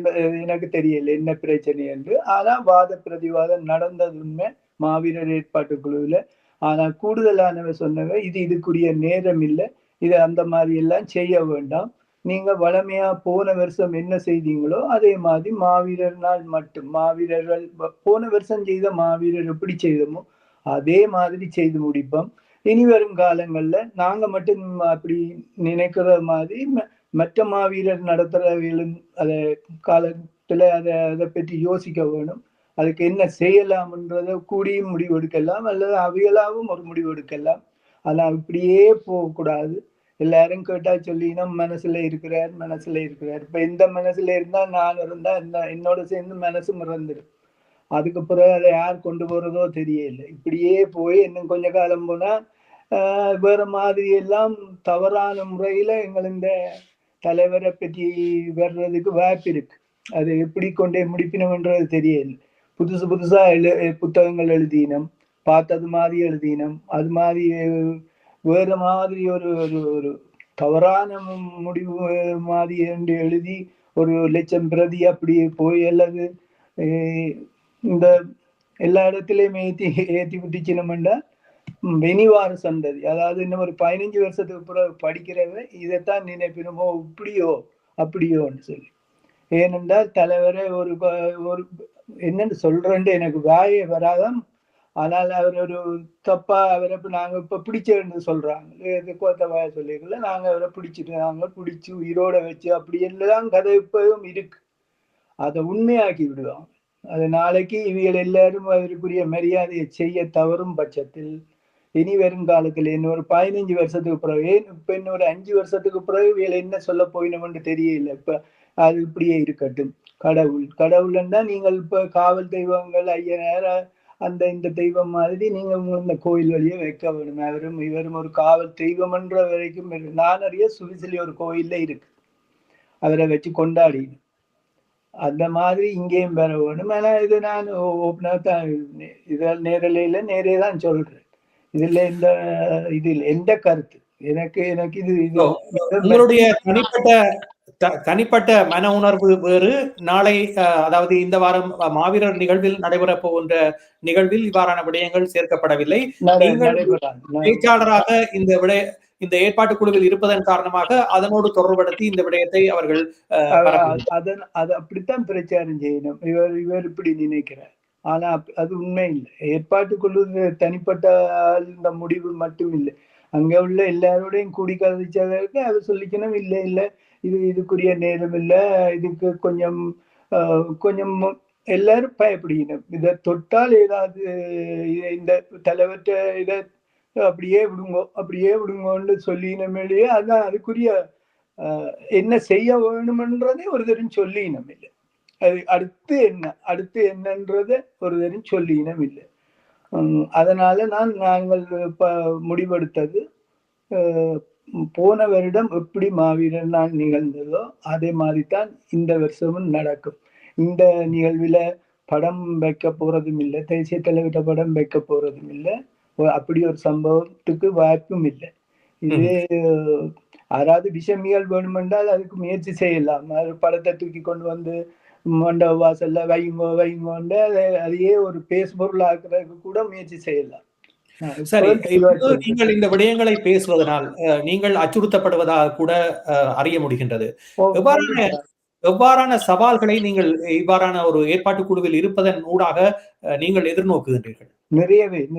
எனக்கு தெரியல என்ன பிரச்சனை என்று. ஆனா வாத பிரதிவாதம் நடந்தது உண்மை மாவீரர் ஏற்பாட்டு குழுவில். ஆனா கூடுதலானவர் சொன்னவர் இதுக்குரிய நேரம் இல்லை, இதை அந்த மாதிரி எல்லாம் செய்ய வேண்டாம், நீங்க வளமையா போன வருஷம் என்ன செய்தீங்களோ அதே மாதிரி மாவீரர் நாள் மட்டும் மாவீரர்கள் போன வருஷம் செய்த மாவீரர் எப்படி செய்தோமோ அதே மாதிரி செய்து முடிப்போம். இனி வரும் காலங்கள்ல நாங்க மட்டும் அப்படி நினைக்கிற மாதிரி மற்ற மாவீரர் நடத்துறவர்களும் அதை காலத்துல அதை பற்றி யோசிக்க வேணும். அதுக்கு என்ன செய்யலாம்ன்றதை கூடியும் முடிவு எடுக்கலாம், அல்லது அவியலாவும் ஒரு முடிவு எடுக்கலாம். ஆனா இப்படியே போகக்கூடாது. எல்லாரும் கேட்டா சொல்லினா மனசுல இருக்கிறார். இப்ப இந்த மனசுல இருந்தா நான் இருந்தா என்னோட சேர்ந்து மனசு மறந்துடும். அதுக்கு பிறகு அதை யார் கொண்டு போறதோ தெரியல. இப்படியே போய் இன்னும் கொஞ்ச காலம் போனா வேற மாதிரி எல்லாம் தவறான முறையில எங்கள் இந்த தலைவரை பற்றி வர்றதுக்கு வாய்ப்பு இருக்கு. அது எப்படி கொண்டே முடிப்பினம்ன்றது தெரியல. புதுசா புத்தகங்கள் எழுதினோம், பார்த்தது மாதிரி எழுதினோம், அது மாதிரி வேற மாதிரி ஒரு ஒரு ஒரு தவறான முடிவு மாதிரி என்று எழுதி 1,00,000 பிரதி அப்படி போய் அல்லது இந்த எல்லா இடத்திலையும் ஏத்தி விட்டுச்சினோம்னா வெனிவார சந்ததி, அதாவது இன்னும் ஒரு 15 வருஷத்துக்கு பிறகு படிக்கிறவன் இதைத்தான் நினைப்பினமோ இப்படியோ அப்படியோன்னு சொல்லி. ஏனென்றால் தலைவரை ஒரு என்னன்னு சொல்றேன்னு எனக்கு வாயே வராதான். ஆனால் அவர் ஒரு தப்பா அவரை நாங்க இப்ப பிடிச்சேன்னு சொல்றாங்க, கோத்த வாய சொல்லிக்கல, நாங்க அவரை பிடிச்சு உயிரோட வச்சு அப்படி எல்லாம் கதை இப்பவும் இருக்கு. அதை உண்மையாக்கி விடுவாங்க. அது நாளைக்கு இவர்கள் எல்லாரும் அவருக்குரிய மரியாதையை செய்ய தவறும் பட்சத்தில் இனி வரும் காலத்தில் இன்னொரு 15 வருஷத்துக்கு பிறகு, இப்ப இன்னொரு 5 வருஷத்துக்கு பிறகு இவர்கள் என்ன சொல்ல போயினோம்னு தெரியல. இப்ப அது இப்படியே இருக்கட்டும். கடவுள்னா நீங்கள் இப்ப காவல் தெய்வங்கள் ஐயனார் அந்த இந்த தெய்வம் மாதிரி நீங்க இந்த கோயில் வழியே வைக்க வேணும். இவரும் ஒரு காவல் தெய்வம்ன்ற வரைக்கும் நான் அறிய சுவிசிலி ஒரு கோயில்ல இருக்கு, அவரை வச்சு கொண்டாடி அந்த மாதிரி இங்கேயும் பெற வேணும். ஆனா இது நான் ஓப்பனா தான் இதில் நேரலையில நேரே தான் சொல்றேன். இதுல இதில் எந்த கருத்து எனக்கு இது
உங்களுடைய தனிப்பட்ட மன உணர்வு வேறு. நாளை அதாவது இந்த வாரம் மாவீரர் நிகழ்வில் நடைபெற போகின்ற நிகழ்வில் இவ்வாறான விடயங்கள் சேர்க்கப்படவில்லை. பேச்சாளராக இந்த ஏற்பாட்டு குழுவில் இருப்பதன் காரணமாக அதனோடு தொடர்படுத்தி இந்த விடயத்தை அவர்கள்
அது அப்படித்தான் பிரச்சாரம் செய்யணும். இவர் இப்படி நினைக்கிறார், ஆனா அது உண்மை இல்லை. ஏற்பாட்டு குழு தனிப்பட்ட இந்த முடிவு மட்டும் இல்லை, அங்க உள்ள எல்லாரோடையும் கூடி கதைச்சதற்கு அது சொல்லிக்கணும். இல்ல இதுக்குரிய நேரம் இல்லை, இதுக்கு கொஞ்சம் எல்லாரும் பயப்படணும். இதை தொட்டால் ஏதாவது இந்த தலைவற்ற இதை அப்படியே விடுங்கோன்னு சொல்லினமேலேயே அதான் அதுக்குரிய என்ன செய்ய வேணும்ன்றதே ஒரு தரம் சொல்லினம் இல்லை. அது அடுத்து என்னன்றதை ஒரு தரம் சொல்லினம் இல்லை. அதனால நாங்கள் முடிவெடுத்தது, போன வருடம் எப்படி மாவீரர் நாள் நிகழ்ந்ததோ அதே மாதிரிதான் இந்த வருஷமும் நடக்கும். இந்த நிகழ்வுல படம் வைக்க போறதும் இல்லை, தேசிய தலைவர்கிட்ட படம் வைக்க போறதும் இல்லை, அப்படி ஒரு சம்பவத்துக்கு வாய்ப்பும் இல்லை. இது யாராவது விஷமிகள் வேணுமென்றால் அதுக்கு முயற்சி செய்யலாம். படத்தை தூக்கி கொண்டு வந்து மண்டப வாசல்ல வைங்கோண்டு அதையே ஒரு பேஸ் பொருள் ஆக்குறதுக்கு கூட முயற்சி செய்யலாம்.
சரி, நீங்கள் இந்த விடயங்களை பேசுவதனால் நீங்கள் அச்சுறுத்தப்படுவதாக கூட அறிய முடிகின்றது. எவ்வாறான சவால்களை நீங்கள் இவ்வாறான ஒரு ஏற்பாட்டு குழுவில் இருப்பதன் ஊடாக நீங்கள் எதிர்நோக்குகின்றீர்கள்?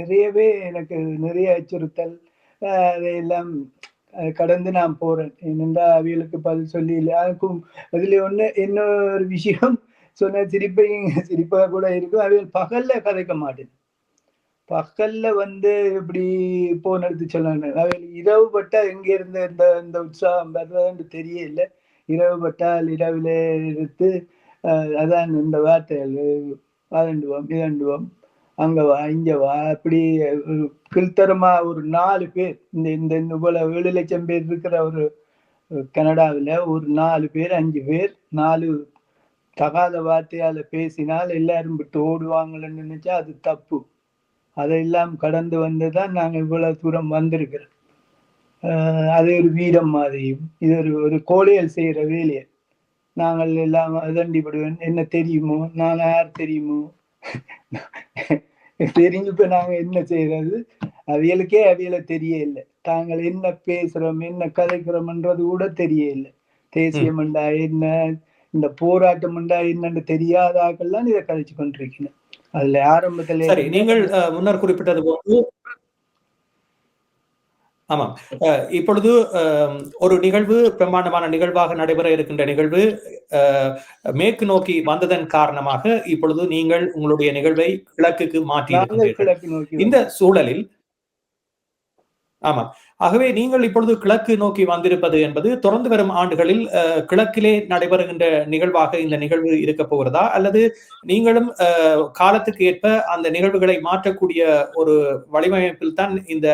நிறையவே எனக்கு நிறைய அச்சுறுத்தல் அதையெல்லாம் கடந்து நான் போறேன். என்னென்றா அவியலுக்கு பதில் சொல்லி இல்லை. அதுக்கும் அதுல இன்னொரு விஷயம் சொன்ன சிரிப்பா கூட இருக்கும். அவியல் பகல்ல கதைக்க மாட்டேன். பகல்ல இப்படி போன் எடுத்து சொன்னாங்க. அவையில் இரவு பட்டா எங்க இருந்து இந்த உற்சாகம் வர்றதுன்னு தெரியல. இரவு பட்டால் இரவில எடுத்து அதான் இந்த வார்த்தைகள் இதண்டுவோம் அங்க வா இங்க வா அப்படி கீழ்த்தரமா ஒரு 4 பேர் இந்த போல 7,00,000 பேர் இருக்கிற ஒரு கனடாவில் ஒரு 4 பேர் 5 பேர் 4 தகாத வார்த்தையால பேசினால் எல்லாரும் விட்டு ஓடுவாங்கன்னு நினைச்சா அது தப்பு. அதையெல்லாம் கடந்து வந்துதான் நாங்கள் இவ்வளவு தூரம் வந்திருக்கிறோம். அது ஒரு வீரம் மாதிரியும் இது ஒரு கோழையல் செய்யற வேலையை நாங்கள் எல்லாம் அதண்டிப்படுவேன். என்ன தெரியுமோ, நான் யார் தெரியுமோ தெரிஞ்சு இப்ப நாங்க என்ன செய்யறது, அவியலை தெரிய இல்லை. தாங்கள் என்ன பேசுறோம் என்ன கதைக்கிறோம்ன்றது கூட தெரிய இல்லை. தேசியம் என்றா என்ன, இந்த போராட்டம் என்றா என்னன்னு தெரியாதாக்கெல்லாம் இதை கதைச்சு கொண்டிருக்கணும். அதுல ஆரம்பத்துல
நீங்கள் முன்னர் குறிப்பிட்டது போது ஆமாம். இப்பொழுது ஒரு நிகழ்வு பிரம்மாண்டமான நிகழ்வாக நடைபெற இருக்கின்ற நிகழ்வு மேற்கு நோக்கி வந்ததன் காரணமாக இப்பொழுது நீங்கள் உங்களுடைய நிகழ்வை கிழக்குக்கு மாற்றி இருக்கின்றீர்கள். இந்த சூழலில் ஆமா. ஆகவே நீங்கள் இப்பொழுது கிழக்கு நோக்கி வந்திருப்பது என்பது தொடர்ந்து வரும் ஆண்டுகளில் கிழக்கிலே நடைபெறுகின்ற நிகழ்வாக இந்த நிகழ்வு இருக்க போகிறதா, அல்லது நீங்களும் காலத்துக்கு ஏற்ப அந்த நிகழ்வுகளை மாற்றக்கூடிய ஒரு வடிவமைப்பில் தான் இந்த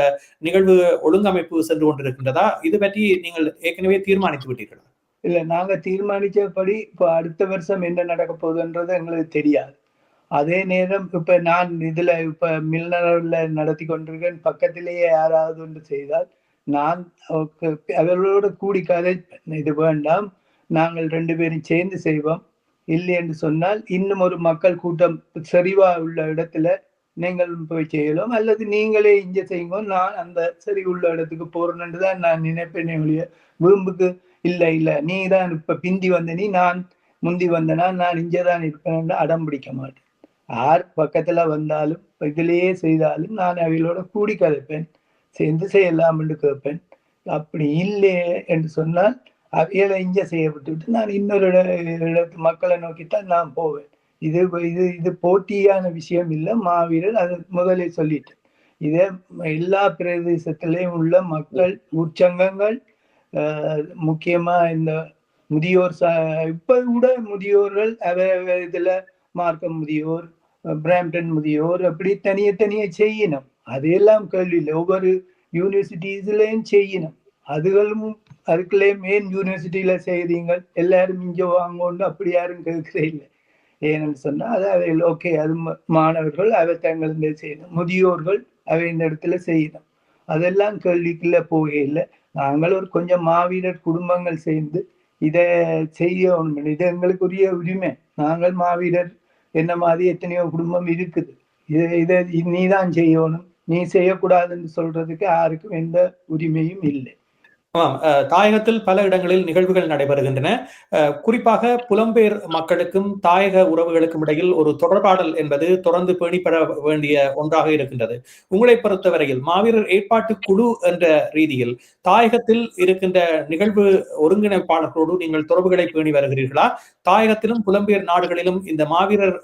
நிகழ்வு ஒழுங்கமைப்பு சென்று கொண்டிருக்கின்றதா? இது பற்றி நீங்கள் ஏற்கனவே தீர்மானித்து விட்டீர்களா?
இல்ல, நாங்க தீர்மானிச்சபடி இப்ப அடுத்த வருஷம் என்ன நடக்க போகுதுன்றது எங்களுக்கு தெரியாது. அதே நேரம் இப்ப நான் இதுல இப்ப மில்னர்ல நடத்தி கொண்டிருக்கேன். பக்கத்திலேயே யாராவது ஒன்று செய்தால் நான் அவர்களோடு கூடி கதைப்பேன். இது வேண்டாம், நாங்கள் 2 பேரும் சேர்ந்து செய்வோம். இல்லை என்று சொன்னால் இன்னும் ஒரு மக்கள் கூட்டம் செறிவா உள்ள இடத்துல நீங்கள் போய் செய்யலாம், அல்லது நீங்களே இங்க செய்யுங்க, நான் அந்த செறிவு உள்ள இடத்துக்கு போறேன்னு தான் நான் நினைப்பேனே ஒழிய வீம்புக்கு இல்ல நீ தான் இப்ப பிந்தி வந்த நீ நான் முந்தி வந்தனா நான் இங்கதான் இருப்பேன் அடம் பிடிக்க மாட்டேன். யார் பக்கத்துல வந்தாலும் இதுலயே செய்தாலும் நான் அவைகளோட கூடி கதைப்பேன், சேர்ந்து செய்யலாம் என்று கேட்பேன். அப்படி இல்லையே என்று சொன்னால் அவைகளை இங்க செய்ய விட்டுவிட்டு நான் இன்னொரு இடத்து மக்களை நோக்கித்தான் நான் போவேன். இது இது இது போட்டியான விஷயம் இல்லை. மாவீரர் அது முதலே சொல்லிட்டேன். இதே எல்லா பிரதேசத்திலையும் உள்ள மக்கள் உற்சங்கங்கள், முக்கியமா இந்த முதியோர் இப்ப கூட முதியோர்கள் இதுல மார்க்கம் முதியோர், பிராம்டன் முதியோர் அப்படி தனியே செய்யணும். அதையெல்லாம் கேள்வி இல்லை. ஒவ்வொரு யூனிவர்சிட்டிஸ்லயும் செய்யணும். அதுக்குள்ளேயும் ஏன் யூனிவர்சிட்டியில செய்றீங்க, எல்லாரும் இங்க வாங்கோண்டு அப்படி யாரும் கேட்கிறே இல்லை. ஏன்னு சொன்னா அது அவை ஓகே, அது மாணவர்கள் அவை தங்கள் செய்யணும், முதியோர்கள் அவை இந்த இடத்துல செய்யணும். அதெல்லாம் கேள்விக்குள்ள போகையில் நாங்கள் ஒரு கொஞ்சம் மாவீரர் குடும்பங்கள் சேர்ந்து இதை செய்யணும். இது எங்களுக்குரிய உரிமை. நாங்கள் மாவீரர் என்ன மாதிரி எத்தனையோ குடும்பம் இருக்குது. இதை நீதான் செய்யணும், நீ செய்யக்கூடாதுன்னு சொல்றதுக்கு யாருக்கும் எந்த உரிமையும் இல்லை.
தாயகத்தில் பல இடங்களில் நிகழ்வுகள் நடைபெறுகின்றன. குறிப்பாக புலம்பெயர் மக்களுக்கும் தாயக உறவுகளுக்கும் இடையில் ஒரு தொடர்பாடல் என்பது தொடர்ந்து பேணிப்பட வேண்டிய ஒன்றாக இருக்கின்றது. உங்களை பொறுத்தவரையில் மாவீரர் ஏற்பாட்டு குழு என்ற ரீதியில் தாயகத்தில் இருக்கின்ற நிகழ்வு ஒருங்கிணைப்பாளர்களோடு நீங்கள் தொடர்புகளை பேணி வருகிறீர்களா? தாயகத்திலும் புலம்பெயர் நாடுகளிலும் இந்த மாவீரர்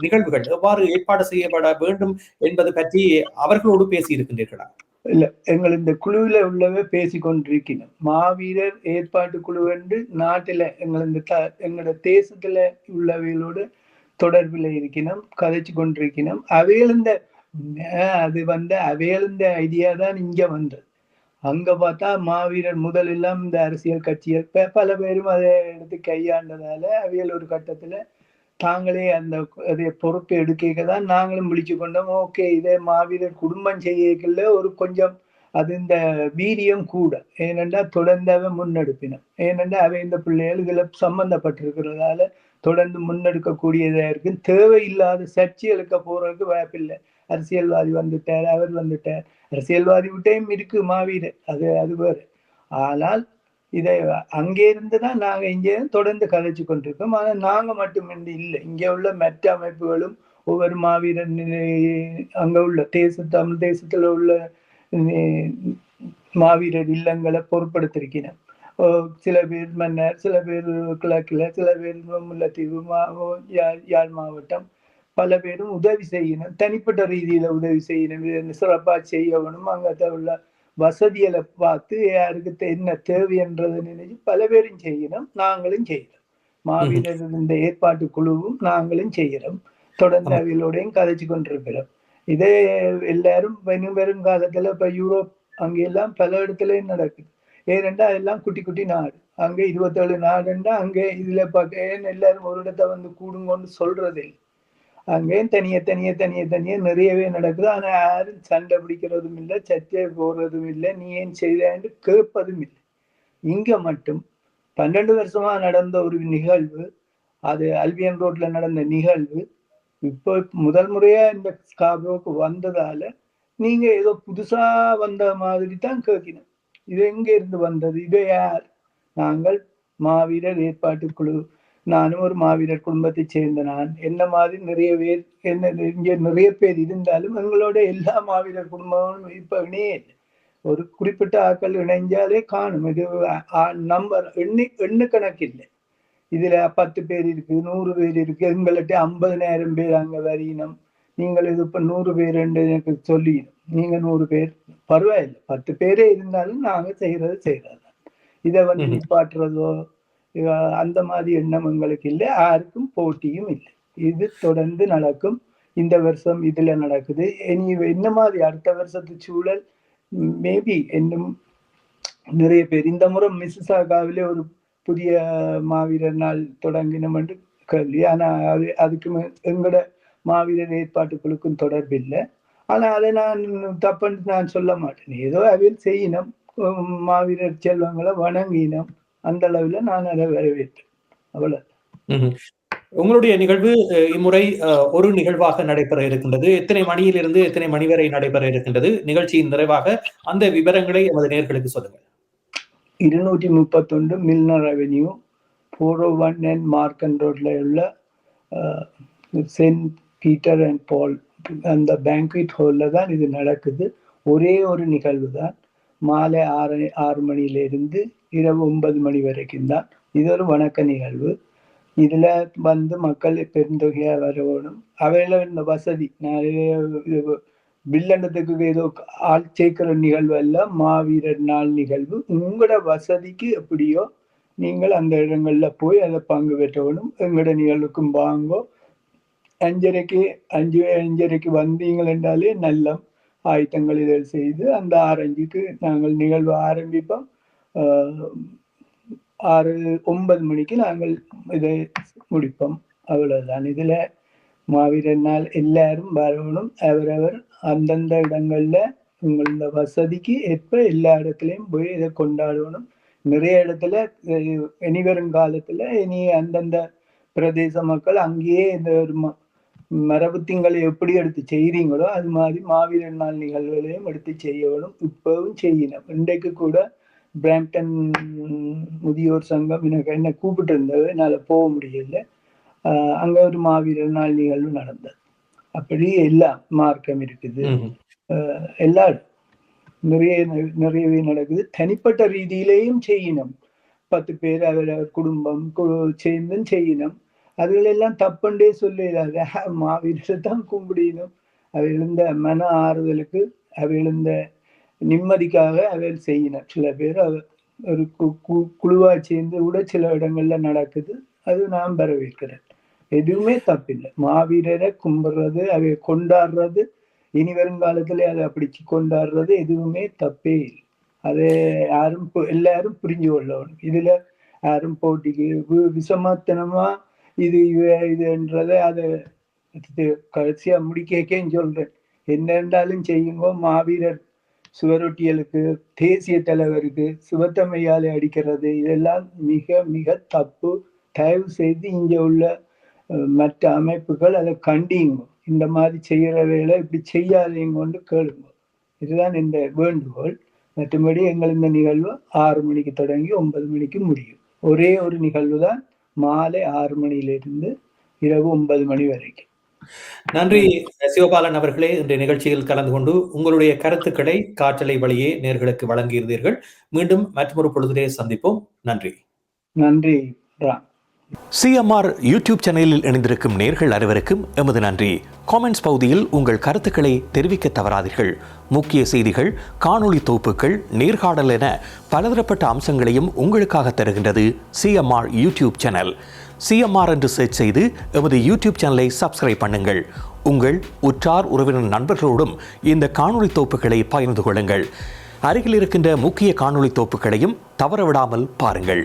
நிகழ்வுகள் எவ்வாறு ஏற்பாடு செய்யப்பட வேண்டும் என்பது பற்றி அவர்களோடு பேசி இருக்கின்றீர்களா?
இல்ல, எங்கள் இந்த குழுவில உள்ளவே பேசிக்கொண்டிருக்கணும். மாவீரர் ஏற்பாட்டு குழு என்று நாட்டில எங்களோட தேசத்துல உள்ளவைகளோடு தொடர்பில் இருக்கணும், கதைச்சு கொண்டிருக்கணும். அவையெழுந்த அவையெழுந்த ஐடியா தான் இங்க வந்தது. அங்க பார்த்தா மாவீரர் முதல் எல்லாம் இந்த அரசியல் கட்சிகள் பல பேரும் அதை எடுத்து கையாண்டதால அவையல் ஒரு கட்டத்துல தாங்களே அந்த அதை பொறுப்பை எடுக்க தான் நாங்களும் விழிச்சு கொண்டோம். ஓகே, இதே மாவீரர் குடும்பம் செய்யல ஒரு கொஞ்சம் அது இந்த வீரியம் கூட. ஏனென்றா தொடர்ந்து அவை முன்னெடுப்பினோம். ஏனென்றா அவை இந்த பிள்ளைகள் இதுல சம்பந்தப்பட்டிருக்கிறதால தொடர்ந்து முன்னெடுக்கக்கூடியதா இருக்கு. தேவையில்லாத சர்ச்சைகளுக்கு போறதுக்கு வாய்ப்பில்லை. அரசியல்வாதி வந்துட்டார், அவர் வந்துட்டார். அரசியல்வாதி விட்டையும் இருக்கு மாவீரர், அது வேறு. ஆனால் இதை அங்கே இருந்துதான் நாங்க இங்கே தொடர்ந்து கதைச்சு கொண்டிருக்கோம். ஆனால் நாங்க மட்டுமின்றி இல்லை, இங்கே உள்ள மற்ற அமைப்புகளும் ஒவ்வொரு மாவீரர் அங்க உள்ள தமிழ் தேசத்துல உள்ள மாவீரர் இல்லங்களை பொருட்படுத்திருக்கிறோம். சில பேர் மன்னர், சில பேர் கிழக்குல, சில பேர் முல்லைத்தீவு, யாழ் மாவட்டம், பல பேரும் உதவி செய்யணும். தனிப்பட்ட ரீதியில உதவி செய்யணும், சிறப்பா செய்யணும். அங்க உள்ள வசதிகளை பார்த்து யாருக்கு என்ன தேவை என்றதை நினைச்சு பல பேரும் செய்யணும். நாங்களும் செய்யறோம். மாவீரர் இந்த ஏற்பாட்டு குழுவும் நாங்களும் செய்யறோம். தொடர்ந்து அவைகளோடையும் கதைச்சு கொண்டிருக்கிறோம். இதே எல்லாரும் வெறும் காலத்துல இப்ப யூரோப் அங்கெல்லாம் பல இடத்துலயும் நடக்குது. ஏனென்றா எல்லாம் குட்டி குட்டி நாடு. அங்க 27 நாடுண்டா அங்கே இதுல பார்க்க எல்லாரும் ஒரு இடத்த வந்து கூடுங்கன்னு சொல்றதே. அங்கேயும் தனியே நிறையவே நடக்குது. ஆனா யாரும் சண்டை பிடிக்கிறதும் இல்லை, சர்ச்சை போடுறதும் இல்லை, நீ ஏன் செய்தான்னு கேட்பதும் இல்லை. இங்க மட்டும் 12 வருஷமா நடந்த ஒரு நிகழ்வு, அது அல்பியன் ரோட்ல நடந்த நிகழ்வு இப்போ முதல் முறையா இந்த ஸ்காப்ரோக்கு வந்ததால நீங்க ஏதோ புதுசா வந்த மாதிரி தான் கேட்கணும். இது எங்க இருந்து வந்தது, இது யார்? நாங்கள் மாவீரர் ஏற்பாட்டு குழு. நானும் ஒரு மாவீரர் குடும்பத்தை சேர்ந்த நான். என்ன மாதிரி நிறைய பேர் இங்க நிறைய பேர் இருந்தாலும் எங்களோட எல்லா மாவீரர் குடும்பமும் இப்ப இணையே இல்லை. ஒரு குறிப்பிட்ட ஆட்கள் இணைஞ்சாலே காணும். இது நம்பர் எண்ணு கணக்கில்லை. இதுல 10 பேர் இருக்கு, 100 பேர் இருக்கு, எங்கள்கிட்ட 50,000 பேர் அங்க வரையினம். நீங்கள் இது இப்ப 100 பேர் எனக்கு சொல்லிடும். நீங்க 100 பேர் பரவாயில்லை, 10 பேரே இருந்தாலும் நாங்க செய்யறது. இதை நிப்பாட்டுறதோ அந்த மாதிரி எண்ணம் எங்களுக்கு இல்லை. யாருக்கும் போட்டியும் இல்லை. இது தொடர்ந்து நடக்கும். இந்த வருஷம் இதுல நடக்குது. என்ன மாதிரி அடுத்த வருஷத்து சூழல் மேபி இன்னும் நிறைய பேர். இந்த முறை மிசிசாகாவிலே ஒரு புதிய மாவீரர் நாள் தொடங்கினோம் என்று கேள்வி. ஆனா அதுக்கு எங்களோட மாவீரர் ஏற்பாட்டுகளுக்கும் தொடர்பில்லை. ஆனா அதை நான் தப்புன்னு நான் சொல்ல மாட்டேன். ஏதோ அவையில் செய்யணும், மாவீரர் செல்வங்களை வணங்கினோம், அந்த அளவுல நான் அதை வரவேற்றேன். அவ்வளவு.
உங்களுடைய நிகழ்வு இம்முறை ஒரு நிகழ்வாக நடைபெற இருக்கின்றது. எத்தனை மணியிலிருந்து எத்தனை மணி வரை நடைபெற இருக்கின்றது? நிகழ்ச்சியின் நிறைவாக அந்த விவரங்களை எமது நேயர்களுக்கு சொல்லுங்கள்.
231 மில்னர் அவென்யூ 401 மார்க்கன் ரோட்ல உள்ள சென்ட் பீட்டர் அண்ட் பால் அந்த பேங்க்வெட் ஹால்ல தான் இது நடக்குது. ஒரே ஒரு நிகழ்வு தான். மாலை 6 மணியிலிருந்து இரவு 9 மணி வரைக்கும் தான். இது ஒரு வணக்க நிகழ்வு. இதுல மக்கள் பெருந்தொகையா வரணும். அவையில இந்த வசதி பில்லண்டத்துக்கு ஏதோ ஆள் சேர்க்கிற நிகழ்வு அல்ல, மாவீரர் நாள் நிகழ்வு. உங்களோட வசதிக்கு எப்படியோ நீங்கள் அந்த இடங்கள்ல போய் அதை பங்கு பெற்றவனும். எங்களோட நிகழ்வுக்கும் வாங்கோ. 5:30 வந்தீங்கள் என்றாலே நல்ல ஆயத்தங்கள் இதில் செய்து அந்த 6:05க்கு நாங்கள் நிகழ்வு ஆரம்பிப்போம். 9 மணிக்கு நாங்கள் இதை முடிப்போம். அவ்வளவுதான். இதுல மாவீரர் நாள் எல்லாரும் வரணும். அவரவர் அந்தந்த இடங்கள்ல உங்களோட வசதிக்கு ஏற்ப எல்லா இடத்துலயும் போய் இதை கொண்டாடணும். நிறைய இடத்துல இனி வரும் காலத்துல அந்தந்த பிரதேச மக்கள் அங்கேயே இந்த ஒரு மரபு திங்களை எப்படி எடுத்து செய்றீங்களோ அது மாதிரி மாவீரர் நாள் நிகழ்வுகளையும் எடுத்து செய்யணும். இப்பவும் செய்யணும். இன்றைக்கு கூட பிராம்டன் முதியோர் சங்கம் என்ன கூப்பிட்டு இருந்தது, என்னால போக முடியல. அங்க ஒரு மாவீரர் நாள் நிகழ்வு நடந்தது. அப்படி எல்லாம் மார்க்கம் இருக்குது. எல்லாரும் நிறையவே நடக்குது. தனிப்பட்ட ரீதியிலேயும் செய்யணும். 10 பேர் அவர் குடும்பம் சேர்ந்தும் செய்யணும். அதுகளெல்லாம் தப்புண்டே சொல்லிடாது. மாவீரரை தான் கும்பிடணும். அவை எழுந்த மன ஆறுதலுக்கு, அவை எழுந்த நிம்மதிக்காக அவையில் செய்யணும். சில பேர் ஒரு குழுவா சேர்ந்து கூட சில இடங்கள்ல நடக்குது. அது நான் வரவேற்கிறேன். எதுவுமே தப்பில்லை. மாவீரரை கும்பிடுறது, அவை கொண்டாடுறது, இனி வருங்காலத்துல அதை அப்படி கொண்டாடுறது எதுவுமே தப்பே இல்லை. அதை எல்லாரும் புரிஞ்சு கொள்ளணும். இதுல யாரும் போட்டிக்கு விசமாத்தனமா இதுன்றதை அதை கடைசியா முடிக்கேன்னு சொல்றேன். என்ன இருந்தாலும் செய்யுங்க. மாவீரர் சுவரொட்டியலுக்கு, தேசிய தலைவருக்கு சிவத்தமையாலே அடிக்கிறது இதெல்லாம் மிக மிக தப்பு. தயவு செய்து இங்க உள்ள மற்ற அமைப்புகள் அதை கண்டிங்க. இந்த மாதிரி செய்யற வேலை இப்படி செய்யாதீங்கன்னு கேளுங்க. இதுதான் இந்த வேண்டுகோள். மற்றபடி எங்கள் இந்த நிகழ்வு 6 மணிக்கு தொடங்கி 9 மணிக்கு முடியும். ஒரே ஒரு நிகழ்வு தான். மாலை 6 மணியிலிருந்து இரவு 9 மணி வரைக்கும்.
நன்றி சிவபாலன் அவர்களே. இன்றைய நிகழ்ச்சியில் கலந்து கொண்டு உங்களுடைய கருத்துக்களை காற்றலை வழியே நேர்களுக்கு வழங்கியிருந்தீர்கள். மீண்டும் மற்றொரு பொழுதிலே சந்திப்போம். நன்றி.
நன்றி.
சிஎம்ஆர் யூடியூப் சேனலில் இணைந்திருக்கும் நேர்கள் அனைவருக்கும் எமது நன்றி. காமெண்ட்ஸ் பகுதியில் உங்கள் கருத்துக்களை தெரிவிக்க தவறாதீர்கள். முக்கிய செய்திகள், காணொளி தொகுப்புகள், நேர்காணல் என பலதரப்பட்ட அம்சங்களையும் உங்களுக்காக தருகின்றது சிஎம்ஆர் யூடியூப் சேனல். சிஎம்ஆர் என்று சர்ச் செய்து எமது யூடியூப் சேனலை சப்ஸ்கிரைப் பண்ணுங்கள். உங்கள் உற்றார் உறவினர் நண்பர்களோடும் இந்த காணொளி தொகுப்புகளை பகிர்ந்து கொள்ளுங்கள். அருகில் இருக்கின்ற முக்கிய காணொளி தொகுப்புகளையும் தவறவிடாமல் பாருங்கள்.